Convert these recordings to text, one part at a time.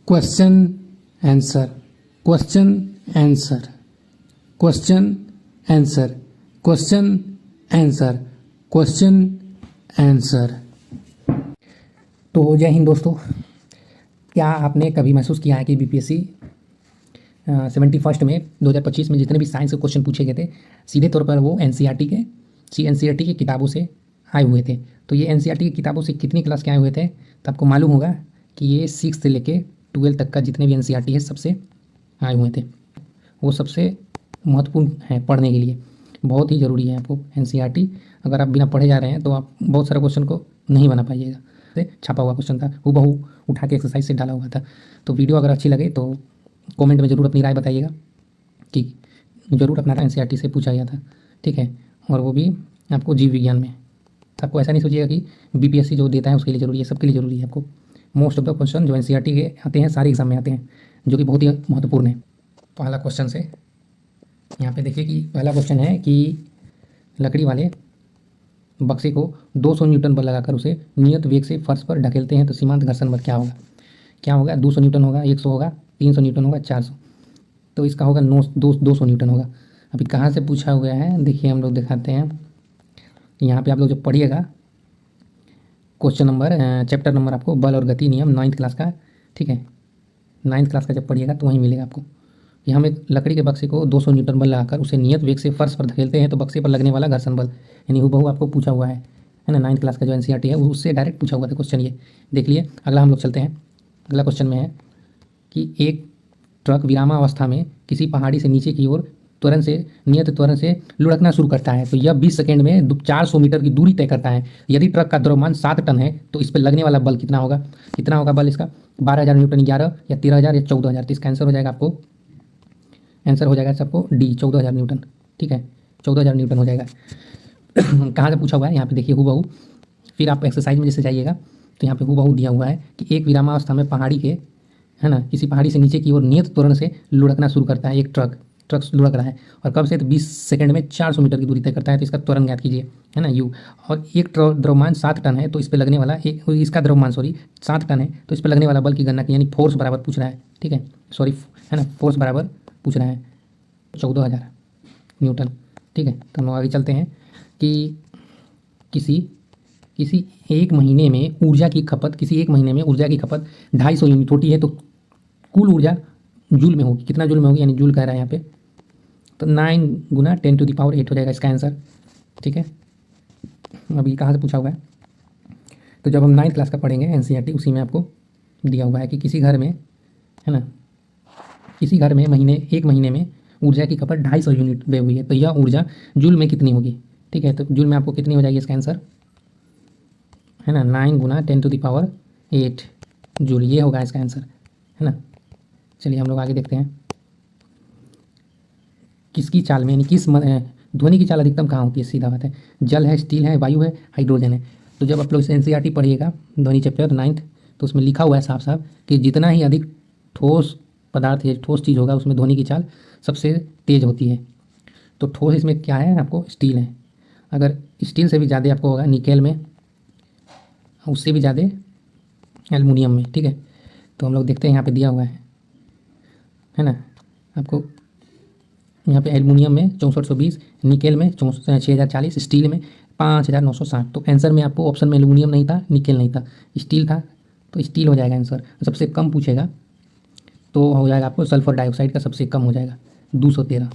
Question answer, question answer, question answer, question answer, question answer. तो जय हिंद दोस्तों, क्या आपने कभी महसूस किया है कि बीपीएससी 71 में 2025 में जितने भी साइंस के क्वेश्चन पूछे गए थे सीधे तौर पर वो एनसीईआरटी के किताबों से आए हुए थे। तो ये एनसीईआरटी की किताबों से कितनी क्लास के आए हुए थे, तो आपको मालूम होगा कि ये 6 से लेके 12 तक का जितने भी एनसीईआरटी है सबसे आए हुए थे। वो सबसे महत्वपूर्ण है पढ़ने के लिए, बहुत ही ज़रूरी है आपको एनसीईआरटी। अगर आप बिना पढ़े जा रहे हैं तो आप बहुत सारे क्वेश्चन को नहीं बना पाइएगा। छापा हुआ क्वेश्चन था, हूबहू उठा के एक्सरसाइज से डाला हुआ था। तो वीडियो अगर अच्छी लगे तो कमेंट में ज़रूर अपनी राय बताइएगा कि ज़रूर अपना एनसीईआरटी से पूछा गया था, ठीक है। और वो भी आपको जीव विज्ञान में। आपको ऐसा नहीं सोचिएगा कि बीपीएससी जो देता है उसके लिए ज़रूरी है, सबके लिए ज़रूरी है। आपको मोस्ट ऑफ द क्वेश्चन जो एनसीईआरटी के आते हैं सारे एग्जाम में आते हैं, जो कि बहुत ही महत्वपूर्ण है। पहला क्वेश्चन से यहाँ पे देखिए कि पहला क्वेश्चन है कि लकड़ी वाले बक्से को 200 न्यूटन बल लगाकर उसे नियत वेग से फर्श पर ढकेलते हैं तो सीमांत घर्षण बल क्या होगा? क्या होगा? 200 न्यूटन होगा, 100 होगा, 300 न्यूटन होगा, 400। तो इसका होगा 200 न्यूटन होगा। अभी कहाँ से पूछा हुआ है देखिए, हम लोग दिखाते हैं। यहाँ पे आप लोग जब पढ़िएगा क्वेश्चन नंबर चैप्टर नंबर आपको बल और गति नियम 9th क्लास का, ठीक है, 9th क्लास का जब पढ़िएगा तो वहीं मिलेगा आपको कि हम एक लकड़ी के बक्से को 200 न्यूटन बल लगाकर उसे नियत वेग से फर्श पर धकेलते हैं तो बक्से पर लगने वाला घर्षण बल, यानी हूबहू आपको पूछा हुआ है ना। 9th क्लास का जो एनसीईआरटी है उससे डायरेक्ट पूछा हुआ था क्वेश्चन। ये देख लिए। अगला हम लोग चलते हैं। अगला क्वेश्चन में है कि एक ट्रक विरामावस्था में किसी पहाड़ी से नीचे की ओर नियत त्वरण से लुढ़कना शुरू करता है तो यह 20 सेकंड में 400 मीटर की दूरी तय करता है। यदि ट्रक का द्रव्यमान 7 टन है तो इस पर लगने वाला बल कितना होगा? कितना होगा बल इसका? 12,000 न्यूटन, 11 या 13,000 या 14,000। तो इसका आंसर हो जाएगा आपको, आंसर हो जाएगा सबको डी, 14,000 न्यूटन, ठीक है, 14,000 न्यूटन हो जाएगा। कहाँ से पूछा हुआ है यहाँ पे देखिए हूबहू। फिर आप एक्सरसाइज में जैसे जाइएगा तो यहाँ पे हूबहू दिया हुआ है कि एक विरामावस्था में पहाड़ी के, है ना, किसी पहाड़ी से नीचे की ओर नियत त्वरण से लुढ़कना शुरू करता है। एक ट्रक लुढ़क रहा है और कब से? तो 20 सेकंड में 400 मीटर की दूरी तय करता है। तो इसका त्वरण ज्ञात कीजिए, है ना, यू। और एक द्रव्यमान 7 टन है तो इस पर लगने वाला इसका द्रव्यमान 7 टन है तो इस पर लगने वाला बल की गणना की, यानी फोर्स बराबर पूछ रहा है, ठीक है, सॉरी, है ना, फोर्स बराबर पूछ रहा है 14,000 न्यूटन, ठीक है। तो हम आगे चलते हैं कि किसी एक महीने में ऊर्जा की खपत 250 यूनिट होती है तो कुल ऊर्जा जूल में होगी। कितना जूल में होगी? यानी जूल कह रहा है यहाँ पे, तो 9 गुना 10⁸ हो जाएगा इसका आंसर, ठीक है। अभी कहाँ से पूछा हुआ है? तो जब हम 9th क्लास का पढ़ेंगे एनसीईआरटी उसी में आपको दिया हुआ है कि किसी घर में, है ना, किसी घर में एक महीने में ऊर्जा की खपत 250 यूनिट वे हुई है तो यह ऊर्जा जूल में कितनी होगी, ठीक है। तो जूल में आपको कितनी हो जाएगी इसका आंसर, है ना, 9 गुना 10⁸ जूल, ये होगा इसका आंसर, है ना। चलिए हम लोग आगे देखते हैं। किसकी चाल में, यानी ध्वनि की चाल अधिकतम कहाँ होती है? सीधा बात है, जल है, स्टील है, वायु है, हाइड्रोजन है। तो जब आप लोग एनसीईआरटी पढ़िएगा ध्वनि चैप्टर 9th तो उसमें लिखा हुआ है साफ साफ कि जितना ही अधिक ठोस पदार्थ या ठोस चीज़ होगा उसमें ध्वनि की चाल सबसे तेज होती है। तो ठोस इसमें क्या है आपको? स्टील है। अगर स्टील से भी ज़्यादा आपको होगा निकेल में, उससे भी ज़्यादा एल्युमिनियम में, ठीक है। तो हम लोग देखते हैं यहाँ पे दिया हुआ है ना, आपको यहाँ पे एल्युमिनियम में 6420, निकेल में 6040, स्टील में 5960। तो आंसर में आपको ऑप्शन में एल्युमिनियम नहीं था, निकेल नहीं था, स्टील था, तो स्टील हो जाएगा आंसर। सबसे कम पूछेगा तो हो जाएगा आपको सल्फर डाइऑक्साइड का सबसे कम हो जाएगा 213,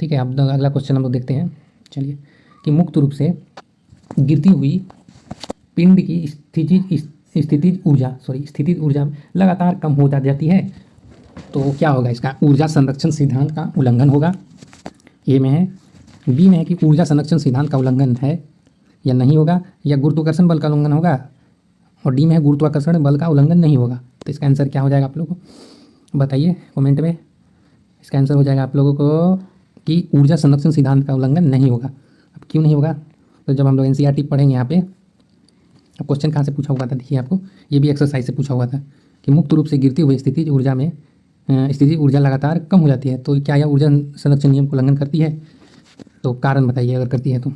ठीक है। अब अगला क्वेश्चन हम लोग देखते हैं। चलिए कि मुक्त रूप से गिरती हुई पिंड की स्थितिज ऊर्जा लगातार कम हो जाती है तो क्या होगा इसका? ऊर्जा संरक्षण सिद्धांत का उल्लंघन होगा। ए में है, बी में है कि ऊर्जा संरक्षण सिद्धांत का उल्लंघन है या नहीं होगा, या गुरुत्वाकर्षण बल का उल्लंघन होगा, और डी में है गुरुत्वाकर्षण बल का उल्लंघन नहीं होगा। तो इसका आंसर क्या हो जाएगा आप लोगों को बताइए कमेंट में। इसका आंसर हो जाएगा आप लोगों को कि ऊर्जा संरक्षण सिद्धांत का उल्लंघन नहीं होगा। अब क्यों नहीं होगा? तो जब हम लोग एनसीईआरटी पढ़ेंगे यहाँ पे, अब क्वेश्चन कहाँ से पूछा हुआ था देखिए, आपको ये भी एक्सरसाइज से पूछा हुआ था कि मुक्त रूप से गिरती हुई स्थितिज ऊर्जा लगातार कम हो जाती है तो क्या यह ऊर्जा संरक्षण नियम को उल्लंघन करती है? तो कारण बताइए अगर करती है तो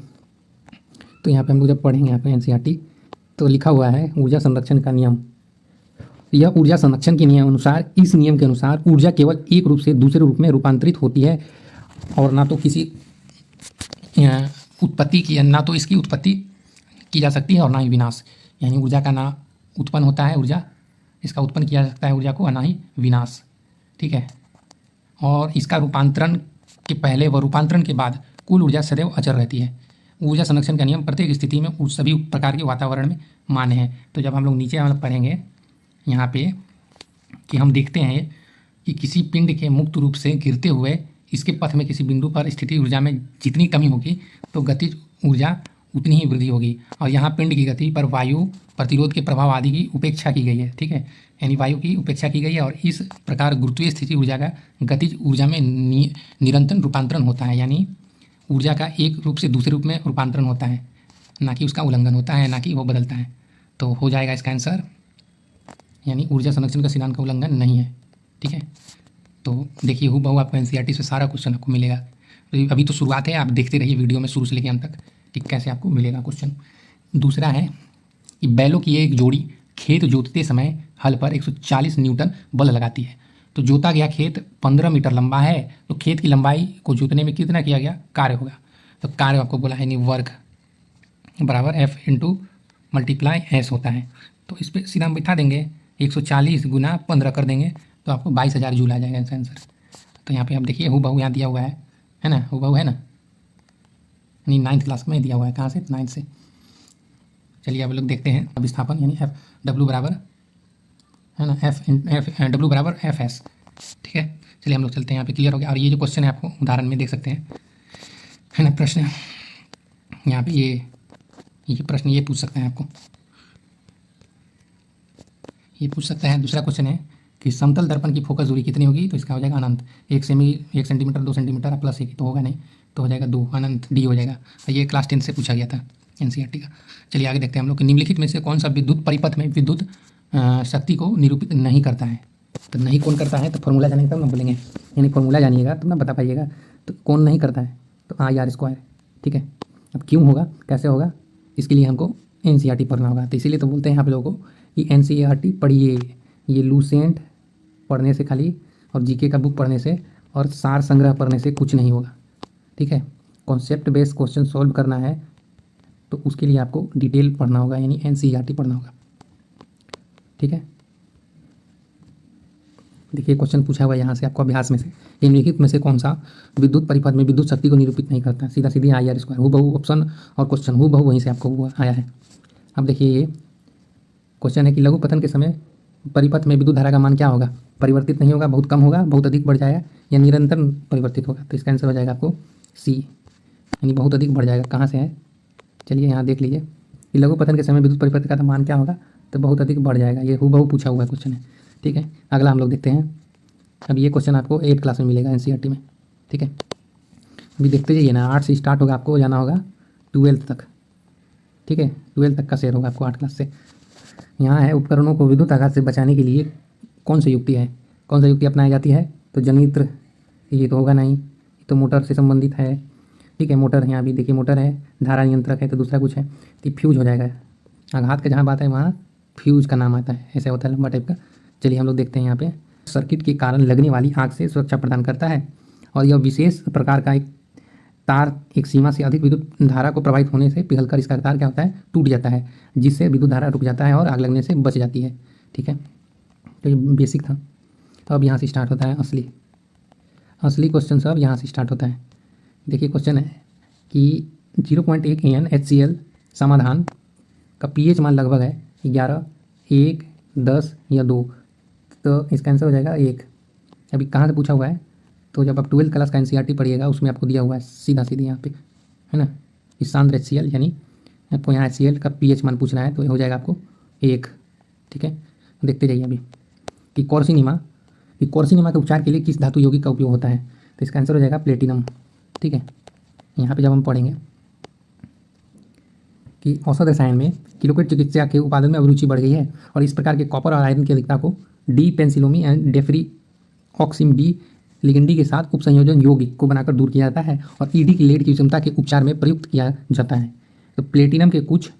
यहाँ पे हम लोग जब पढ़ेंगे यहाँ पे एनसीईआरटी तो लिखा हुआ है ऊर्जा संरक्षण का नियम, यह ऊर्जा संरक्षण के नियम अनुसार, इस नियम के अनुसार ऊर्जा केवल एक रूप से दूसरे रूप में रूपांतरित होती है और ना तो किसी उत्पत्ति की, ना तो इसकी उत्पत्ति की जा सकती है और ना ही विनाश। यानी ऊर्जा का ना उत्पन्न होता है, ऊर्जा इसका उत्पन्न किया जा सकता है ऊर्जा को, और ना ही विनाश। ठीक है। और इसका रूपांतरण के पहले व रूपांतरण के बाद कुल ऊर्जा सदैव अचर रहती है। ऊर्जा संरक्षण का नियम प्रत्येक स्थिति में उस सभी प्रकार के वातावरण में मान्य है। तो जब हम लोग नीचे हम पढ़ेंगे यहाँ पे कि हम देखते हैं कि किसी पिंड के मुक्त रूप से गिरते हुए इसके पथ में किसी बिंदु पर स्थिति ऊर्जा में जितनी कमी होगी तो गतिज ऊर्जा उतनी ही वृद्धि होगी। और यहाँ पिंड की गति पर वायु प्रतिरोध के प्रभाव आदि की उपेक्षा की गई है। ठीक है, यानी वायु की उपेक्षा की गई है और इस प्रकार गुरुत्वीय स्थिति ऊर्जा का गतिज ऊर्जा में निरंतर रूपांतरण होता है। यानी ऊर्जा का एक रूप से दूसरे रूप में रूपांतरण होता है, ना कि उसका उल्लंघन होता है, ना कि वो बदलता है। तो हो जाएगा इसका आंसर, यानी ऊर्जा संरक्षण का सिद्धांत का उल्लंघन नहीं है। ठीक है, तो देखिए हूबहू आपको एनसीईआरटी से सारा क्वेश्चन आपको मिलेगा। तो अभी तो शुरुआत है, आप देखते रहिए वीडियो में शुरू से लेकर अंत तक कि कैसे आपको मिलेगा क्वेश्चन। दूसरा है कि बैलों की एक जोड़ी खेत जोतते समय हल पर 140 न्यूटन बल लगाती है। तो जोता गया खेत 15 मीटर लंबा है, तो खेत की लंबाई को जोतने में कितना किया गया कार्य होगा। तो कार्य आपको बोला है, यानी वर्ग बराबर F इंटू मल्टीप्लाई S होता है। तो इस पर सीधा हम बिठा देंगे, 140 गुना 15 कर देंगे तो आपको 22,000 जूल आ जाएगा इसका आंसर। तो यहाँ पे आप देखिए हूबहू यहाँ दिया हुआ है ना, हूबहू है ना, नहीं 9th क्लास में दिया हुआ है। कहाँ से? 9th से। चलिए आप लोग देखते हैं अब विस्थापन, यानी F W बराबर है ना, F W बराबर FS। ठीक है, चलिए हम लोग चलते हैं, यहाँ पे क्लियर हो गया। और ये जो क्वेश्चन है आपको उदाहरण में देख सकते हैं, है ना, प्रश्न यहाँ पे ये प्रश्न ये पूछ सकते हैं आपको, ये पूछ सकता है। दूसरा क्वेश्चन है कि समतल दर्पण की फोकस दूरी कितनी होगी, तो इसका हो जाएगा अनंत। 1 सेंटीमीटर 2 सेंटीमीटर प्लस 1 तो होगा नहीं, तो हो जाएगा 2, अनंत D हो जाएगा। ये क्लास 10 से पूछा गया था एनसीईआरटी का। चलिए आगे देखते हैं हम लोग कि निम्नलिखित में से कौन सा विद्युत परिपथ में विद्युत शक्ति को निरूपित नहीं करता है। तो नहीं कौन करता है, तो फॉर्मूला जानेंगे तब ना बोलेंगे, यानी फॉर्मूला जानिएगा तब ना बता पाइएगा। तो कौन नहीं करता है, तो IR²। ठीक है, अब क्यों होगा, कैसे होगा, इसके लिए हमको एनसीईआरटी पढ़ना होगा। तो इसीलिए तो बोलते हैं यहाँ पे लोगों को कि एनसीईआरटी पढ़िए। ये लूसेंट पढ़ने से खाली और जीके का बुक पढ़ने से और सार संग्रह पढ़ने से कुछ नहीं होगा। ठीक है, कॉन्सेप्ट बेस्ड क्वेश्चन सॉल्व करना है तो उसके लिए आपको डिटेल पढ़ना होगा, यानी एनसीईआरटी पढ़ना होगा। ठीक है, देखिए क्वेश्चन पूछा हुआ यहाँ से आपको अभ्यास में से, निम्नलिखित में से कौन सा विद्युत परिपथ में विद्युत शक्ति को निरूपित नहीं करता। सीधा सीधी IR², हूबहू ऑप्शन और क्वेश्चन हूबहू वहीं से आपको हुआ आया है। अब देखिए ये क्वेश्चन है कि लघु पतन के समय परिपथ में विद्युत धारा का मान क्या होगा, परिवर्तित नहीं होगा, बहुत कम होगा, बहुत अधिक बढ़ जाएगा, या निरंतर परिवर्तित होगा। तो इसका आंसर हो जाएगा आपको C, यानी बहुत अधिक बढ़ जाएगा। कहाँ से है, चलिए यहाँ देख लीजिए कि लघु पतन के समय विद्युत परिपथ का मान क्या होगा, तो बहुत अधिक बढ़ जाएगा। ये हूबहू पूछा हुआ क्वेश्चन है। ठीक है, अगला हम लोग देखते हैं। अब ये क्वेश्चन आपको 8th क्लास में मिलेगा एनसीईआरटी में। ठीक है, अभी देखते जाइए ना, 8 से स्टार्ट होगा, आपको जाना होगा 12th तक। ठीक है, 12th तक का शेयर होगा आपको 8 क्लास से। यहाँ है उपकरणों को विद्युत आघात से बचाने के लिए कौन सी युक्ति है, कौन सी युक्ति अपनाई जाती है। तो जनित्र, ये तो होगा नहीं, ये तो मोटर से संबंधित है। ठीक है, मोटर यहाँ भी देखिए मोटर है, धारा नियंत्रक है, तो दूसरा कुछ है तो फ्यूज हो जाएगा। आघात का जहाँ बात है वहाँ फ्यूज का नाम आता है, ऐसा होता है लंबा टाइप का। चलिए हम लोग देखते हैं यहाँ पे, सर्किट के कारण लगने वाली आग से सुरक्षा प्रदान करता है और यह विशेष प्रकार का एक तार एक सीमा से अधिक विद्युत धारा को प्रभावित होने से पिघलकर इसका तार क्या होता है, टूट जाता है, जिससे विद्युत धारा रुक जाता है और आग लगने से बच जाती है। ठीक है, तो ये बेसिक था। तो अब यहाँ से स्टार्ट होता है असली क्वेश्चन, सब यहाँ से स्टार्ट होता है। देखिए क्वेश्चन है कि 0.1 NaHCl समाधान का pH मान लगभग है 11, 1, 10 या 2। तो इसका आंसर हो जाएगा 1। अभी कहाँ से पूछा हुआ है, तो जब आप 12th क्लास का एनसीईआरटी पढ़िएगा उसमें आपको दिया हुआ है सीधा सीधी यहाँ पे, है ना, इस सांद्र HCl, यानी आपको यहाँ HCl का pH मान पूछना है, तो हो जाएगा आपको 1। ठीक है, देखते जाइए अभी कि कॉर्सिनिमा के उपचार के लिए किस धातु यौगिक का उपयोग होता है। तो इसका आंसर हो जाएगा प्लेटिनम। ठीक है, यहाँ पे जब हम पढ़ेंगे कि औषध रसायन में किलोकेट चिकित्सा के उत्पादन में अभिरुचि बढ़ गई है और इस प्रकार के कॉपर और आयरन की अधिकता को डी पेंसिलोमी एंड डेफरी ऑक्सिम बी लिगेंडी के साथ उपसंयोजन यौगिक को बनाकर दूर किया जाता है और ईडी की लेड की क्षमता के उपचार में प्रयुक्त किया जाता है। तो प्लेटिनम के कुछ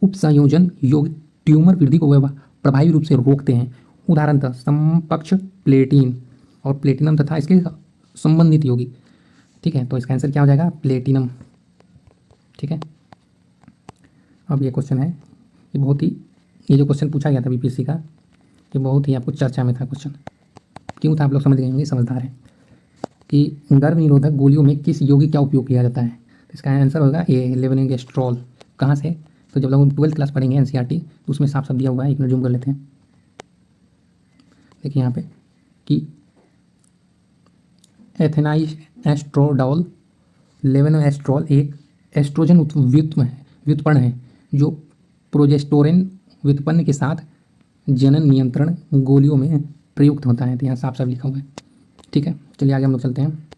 उपसंयोजन यौगिक ट्यूमर वृद्धि को प्रभावी रूप से रोकते हैं। उदाहरणतः समकक्ष प्लेटिन और प्लेटिनम तथा इसके संबंधित यौगिक। ठीक है, तो इसका आंसर क्या हो जाएगा? प्लेटिनम। ठीक है, अब ये क्वेश्चन है, ये बहुत ही, ये जो क्वेश्चन पूछा गया था बीपीएससी का, ये बहुत ही आपको चर्चा में था क्वेश्चन। क्यों था आप लोग समझ गए होंगे, समझदार है। कि गर्भ निरोधक गोलियों में किस यौगिक का उपयोग किया जाता है? तो इसका आंसर होगा ए, लेवोनिडेस्ट्रोल। कहाँ से? तो जब लोग 12th क्लास पढ़ेंगे एनसीईआरटी तो उसमें साफ साफ दिया हुआ है, एक मिनट जूम कर लेते हैं। देखिए यहाँ पे कि एथेनाइएस्ट्रोडॉल लेवोनिडेस्ट्रोल एक एस्ट्रोजन व्युत्पन्न है जो प्रोजेस्टेरोन व्युत्पन्न के साथ जनन नियंत्रण गोलियों में प्रयुक्त होता है। तो यहाँ साफ साफ लिखा हुआ है। ठीक है, चलिए आगे हम लोग चलते हैं।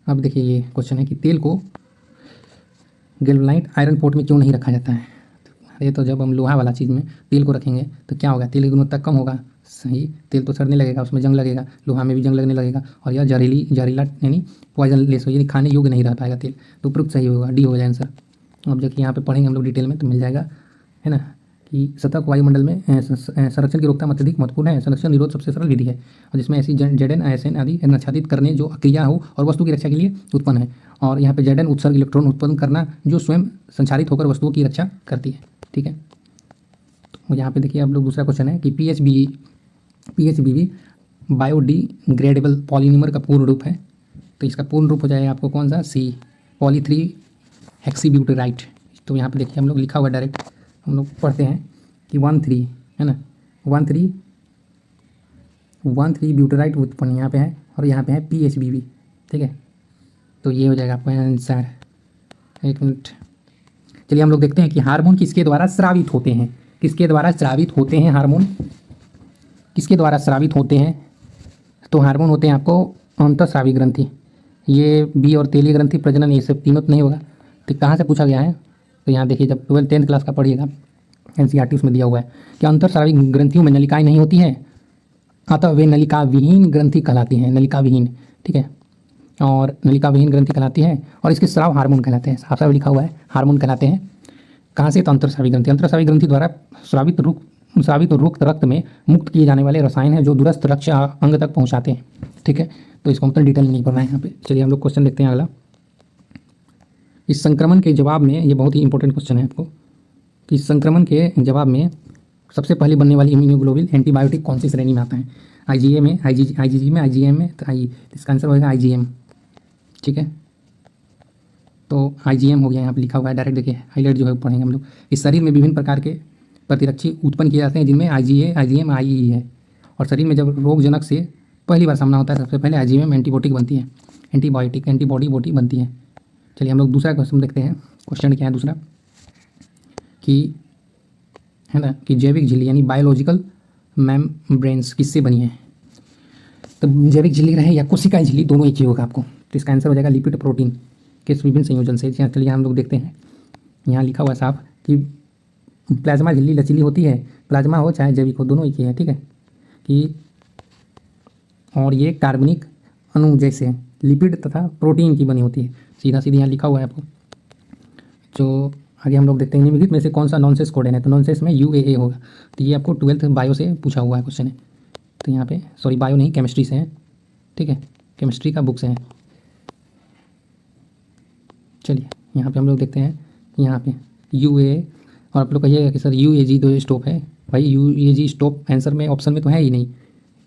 अब देखिए ये क्वेश्चन है कि तेल को गैल्वेनाइट आयरन पोर्ट में क्यों नहीं रखा जाता है? अरे तो जब हम लोहा वाला चीज़ में तेल को रखेंगे तो क्या होगा? तेल की गुणवत्ता कम होगा। सही, तेल तो सड़ने लगेगा, उसमें जंग लगेगा, लोहा में भी जंग लगने लगेगा और यह जहरीला यानी पॉइजनलेस हो, यानी खाने योग्य नहीं रह पाएगा तेल। तो उपयुक्त सही होगा, डी हो जाए आंसर। अब देखिए यहाँ पे पढ़ेंगे हम लोग डिटेल में तो मिल जाएगा, है ना, कि सतह वायुमंडल में संरक्षण की रोकथाम अत्यधिक महत्वपूर्ण है। संरक्षण निरोध सबसे सरल विधि है और जिसमें ऐसी जेडन आयसन आदि आच्छादित करने जो क्रिया हो और वस्तु की रक्षा के लिए उत्पन्न है। और यहाँ पे जेडन उत्सर्ग इलेक्ट्रॉन उत्पन्न करना जो स्वयं संचारित होकर वस्तुओं की रक्षा करती है। ठीक है, तो यहाँ पे देखिए आप लोग दूसरा क्वेश्चन है कि पीएचबीवी बायोडिग्रेडेबल पॉलीमर का पूर्ण रूप है। तो इसका पूर्ण रूप हो जाएगा आपको कौन सा? सी, पॉली3 हेक्सीब्यूटेराइट। तो यहाँ पे देखिए हम लोग लिखा हुआ डायरेक्ट हम लोग पढ़ते हैं कि 13 है ना, 13 ब्यूटेराइट उत्पन्न यहाँ पे है और यहाँ पे है पीएचबीवी। ठीक है, तो ये हो जाएगा आपका आंसर। एक मिनट, चलिए हम लोग देखते हैं कि हार्मोन किसके द्वारा स्रावित होते हैं। किसके द्वारा स्रावित होते हैं हार्मोन? किसके द्वारा स्रावित होते हैं? तो हार्मोन होते हैं आपको अंतःस्रावी ग्रंथि। ये बी और तेलीय ग्रंथि, प्रजनन, ये सब तीनों तो नहीं होगा। तो कहाँ से पूछा गया है? तो यहाँ देखिए जब 10th क्लास का पढ़िएगा एनसीईआरटी उसमें दिया हुआ है कि अंतःस्रावी ग्रंथियों में नलिकाएं नहीं होती हैं, अतः वे नलिका विहीन ग्रंथि कहलाती हैं। नलिका विहीन, ठीक है, और नलिका विहीन ग्रंथि कहलाती है और इसके स्राव हार्मोन कहलाते हैं। साफ साफ लिखा हुआ है, हार्मोन कहलाते हैं। कहाँ से? तो अंतःस्रावी ग्रंथि। अंतःस्रावी ग्रंथि द्वारा स्रावित रुक्त रक्त में मुक्त किए जाने वाले रसायन हैं जो दूरस्थ रक्षा अंग तक पहुँचाते हैं। ठीक है, तो इसको हम तो डिटेल नहीं पढ़ना है यहाँ पे। चलिए हम लोग क्वेश्चन देखते हैं अगला। इस संक्रमण के जवाब में, ये बहुत ही इंपॉर्टेंट क्वेश्चन है आपको, कि इस संक्रमण के जवाब में सबसे पहले बनने वाली इम्यूनोग्लोबिन एंटीबायोटिक कौन सी श्रेणी में आता है? आईजीए में, आईजीजी में, आईजीएम में। तो इसका आंसर होगा आईजीएम। ठीक है, तो आईजीएम हो गया, यहाँ पे लिखा हुआ है डायरेक्ट। देखिए हाईलाइट जो है पढ़ेंगे हम लोग। इस शरीर में विभिन्न प्रकार के प्रतिरक्षी उत्पन्न किए जाते हैं जिनमें आईजीए, आईजीएम, आईई है। और शरीर में जब रोगजनक से पहली बार सामना होता है सबसे पहले आईजीएम एंटीबायोटिक बनती है, एंटीबॉडी बनती है। चलिए हम लोग दूसरा क्वेश्चन देखते हैं। क्वेश्चन क्या है दूसरा, कि है ना, कि जैविक झिल्ली यानी बायोलॉजिकल मेम्ब्रेन्स किससे बनी है? तो जैविक झिल्ली रहे या कोशिकाएं झिल्ली, दोनों एक ही होगा आपको। तो इसका आंसर हो जाएगा लिपिड प्रोटीन के विभिन्न संयोजन से। चलिए हम लोग देखते हैं, यहाँ लिखा हुआ साफ कि प्लाज्मा झिल्ली लचीली होती है, प्लाज्मा हो चाहे जैविक हो, दोनों एक ही है। ठीक है, कि और ये कार्बनिक अणु जैसे लिपिड तथा प्रोटीन की बनी होती है। सीधा सीधा यहाँ लिखा हुआ है आपको। जो आगे हम लोग देखते हैं, निम्नलिखित में से कौन सा नॉनसेंस कोडेन है? तो नॉनसेंस में यूएए होगा। तो ये आपको 12th बायो से पूछा हुआ है क्वेश्चन है। तो यहाँ पे सॉरी बायो नहीं, केमिस्ट्री से है। ठीक है, केमिस्ट्री का बुक से है। चलिए यहाँ पे हम लोग देखते हैं, यहाँ पे यूए, और आप लोग कहिएगा कि सर यूएजी तो स्टॉप है। भाई यूएजी स्टॉप आंसर में, ऑप्शन में तो है ही नहीं।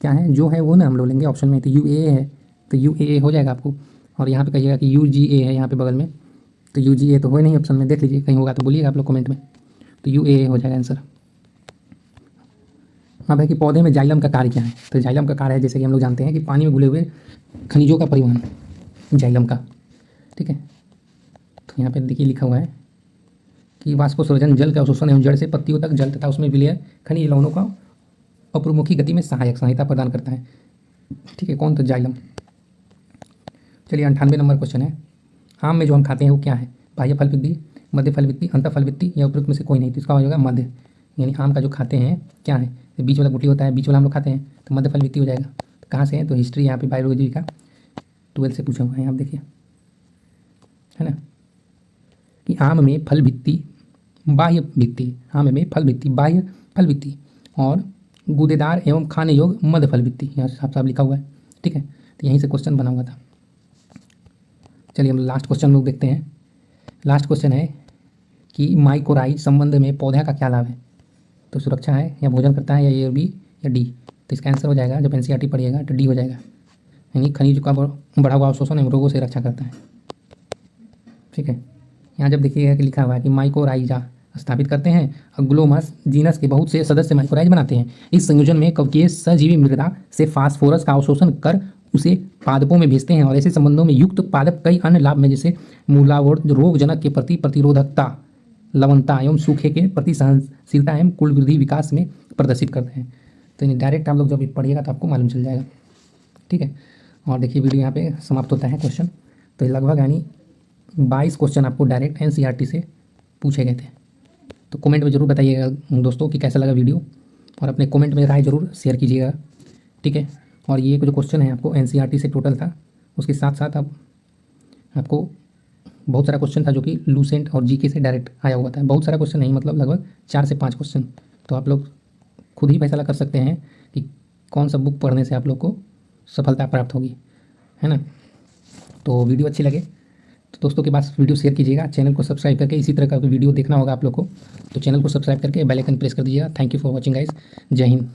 क्या है? जो है वो ना हम लोग लेंगे ऑप्शन में। तो यूए है, तो यूए हो जाएगा आपको। और यहाँ पे कहिएगा कि यूजीए है यहाँ पे बगल में, तो यूजीए तो हो नहीं ऑप्शन में, देख लीजिए कहीं होगा तो बोलिएगा आप लोग कमेंट में। तो यूए हो जाएगा आंसर। हाँ भाई, कि पौधे में जाइलम का कार्य क्या है? तो जाइलम का कार्य है, जैसे कि हम लोग जानते हैं, कि पानी में घुले हुए खनिजों का परिवहन, जाइलम का। ठीक है, तो यहाँ पे देखिए लिखा हुआ है कि वाष्पोत्सर्जन, जल का अवशोषण एवं जड़ से पत्तियों तक जल तथा उसमें विलय खनिज लवणों का अप्रमुखी गति में सहायता प्रदान करता है। ठीक है, कौन? तो जाइलम। चलिए 98 नंबर क्वेश्चन है, आम में जो हम खाते हैं वो क्या है? बाह्य फल विद्धि, मध्य फल विद्धि, अंत फल विद्धि या उपयुक्त में से कोई नहीं? तो इसका हो जाएगा मध्य। यानी आम का जो खाते हैं क्या है? तो बीच वाला गुठली होता है, बीच वाला हम लोग खाते हैं, तो मध्य फल विद्धि हो जाएगा। तो कहाँ से है? तो हिस्ट्री यहाँ पे बायोलॉजी का 12th से पूछा हुआ है, आप देखिए, है ना, कि आम में फल भित्ति, बाह्य भित्ति, आम में फल भित्ति, बाह्य फल भित्ति और गूदेदार एवं खाने योग्य मध्य फल वित्ती, यहाँ साफ साफ लिखा हुआ है। ठीक है, तो यहीं से क्वेश्चन बना हुआ था। चलिए हम लास्ट क्वेश्चन लोग देखते हैं। लास्ट क्वेश्चन है कि माइकोराइज संबंध में पौधा का क्या लाभ है? तो सुरक्षा है या भोजन करता है या ए और बी या डी? तो इसका आंसर हो जाएगा, जब एनसीईआरटी पढ़िएगा तो डी हो जाएगा, यानी खनिज का बढ़ा हुआ अवशोषण एवं रोगों से रक्षा करता है। ठीक है, यहाँ जब देखिएगा कि लिखा हुआ है कि माइकोराइजा स्थापित करते हैं और ग्लोमस जीनस के बहुत से सदस्य माइकोराइज बनाते हैं। इस संयोजन में कवकीय सजीवी मृदा से फास्फोरस का अवशोषण कर उसे पादपों में भेजते हैं और ऐसे संबंधों में युक्त पादप कई अन्य लाभ में जैसे मूलावर्त रोगजनक के प्रति प्रतिरोधकता, लवणता एवं सूखे के प्रति सहनशीलता एवं कुल वृद्धि विकास में प्रदर्शित करते हैं। तो इन्हें डायरेक्ट आप लोग जब पढ़िएगा तो आपको मालूम चल जाएगा। ठीक है, और देखिए वीडियो यहाँ पे समाप्त होता है क्वेश्चन। तो लगभग यानी 22 क्वेश्चन आपको डायरेक्ट एनसीईआरटी से पूछे गए थे। तो कमेंट में ज़रूर बताइएगा दोस्तों कि कैसा लगा वीडियो, और अपने कमेंट में राय ज़रूर शेयर कीजिएगा। ठीक है, और ये जो क्वेश्चन है आपको एनसीईआरटी से टोटल था, उसके साथ साथ आपको बहुत सारा क्वेश्चन था जो कि लूसेंट और जीके से डायरेक्ट आया हुआ था। बहुत सारा क्वेश्चन नहीं, मतलब लगभग 4 से 5 क्वेश्चन। तो आप लोग खुद ही फैसला कर सकते हैं कि कौन सा बुक पढ़ने से आप लोग को सफलता प्राप्त होगी, है ना। तो वीडियो अच्छी लगे तो दोस्तों के पास वीडियो शेयर कीजिएगा। चैनल को सब्सक्राइब करके इसी तरह का वीडियो देखना होगा आप लोग को, तो चैनल को सब्सक्राइब करके बेल आइकन प्रेस कर दीजिएगा। Thank you for watching guys. जय हिंद।